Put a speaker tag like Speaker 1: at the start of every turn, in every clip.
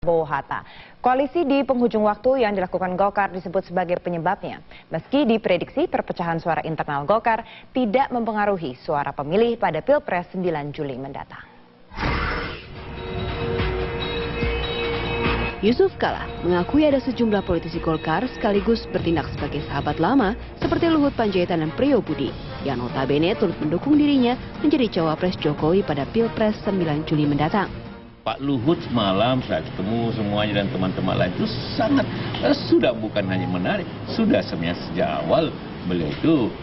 Speaker 1: Prabowo Hatta. Koalisi di penghujung waktu yang dilakukan Golkar disebut sebagai penyebabnya. Meski diprediksi perpecahan suara internal Golkar tidak mempengaruhi suara pemilih pada Pilpres 9 Juli mendatang.
Speaker 2: Yusuf Kala mengakui ada sejumlah politisi Golkar sekaligus bertindak sebagai sahabat lama seperti Luhut Panjaitan dan Priyo Budi yang notabene turut mendukung dirinya menjadi cawapres Jokowi pada Pilpres 9 Juli mendatang.
Speaker 3: Pak Luhut semalam saya ketemu semuanya dan teman-teman lain itu sangat sudah bukan hanya menarik, sudah sebenarnya sejak awal beliau itu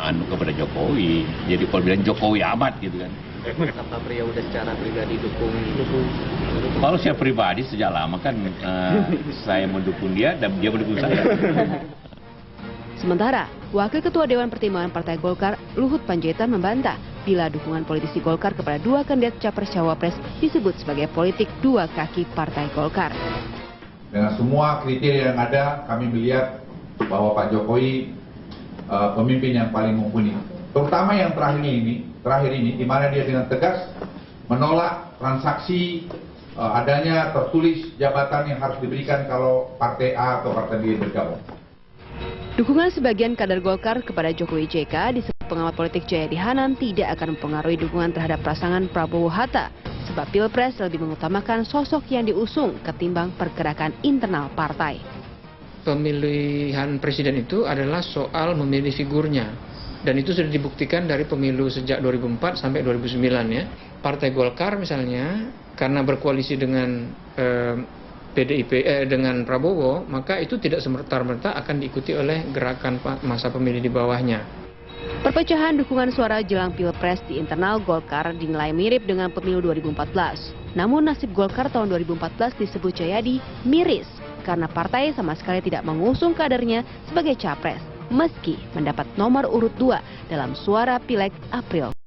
Speaker 3: kepada Jokowi. Jadi kalau bilang Jokowi amat gitu kan.
Speaker 4: Apa Priyo udah secara pribadi dukung?
Speaker 3: Kalau saya pribadi sejak lama kan saya mendukung dia dan dia mendukung saya.
Speaker 2: Sementara, Wakil Ketua Dewan Pertimbangan Partai Golkar, Luhut Panjaitan membantah bila dukungan politisi Golkar kepada dua kandidat capres-cawapres disebut sebagai politik dua kaki Partai Golkar.
Speaker 5: Dengan semua kriteria yang ada, kami melihat bahwa Pak Jokowi pemimpin yang paling mumpuni. Terutama yang terakhir ini, di mana dia dengan tegas menolak transaksi adanya tertulis jabatan yang harus diberikan kalau Partai A atau Partai B bergabung.
Speaker 2: Dukungan sebagian kader Golkar kepada Jokowi JK disebut pengamat politik Jayadi Hanan tidak akan mempengaruhi dukungan terhadap pasangan Prabowo Hatta, sebab Pilpres lebih mengutamakan sosok yang diusung ketimbang pergerakan internal partai.
Speaker 6: Pemilihan presiden itu adalah soal memilih figurnya, dan itu sudah dibuktikan dari pemilu sejak 2004 sampai 2009 ya. Partai Golkar misalnya, karena berkoalisi dengan PDIP dengan Prabowo, maka itu tidak semerta-merta akan diikuti oleh gerakan masa pemilih di bawahnya.
Speaker 2: Perpecahan dukungan suara jelang Pilpres di internal Golkar dinilai mirip dengan pemilu 2014. Namun nasib Golkar tahun 2014 disebut Jayadi miris karena partai sama sekali tidak mengusung kadernya sebagai capres meski mendapat nomor urut 2 dalam suara Pileg April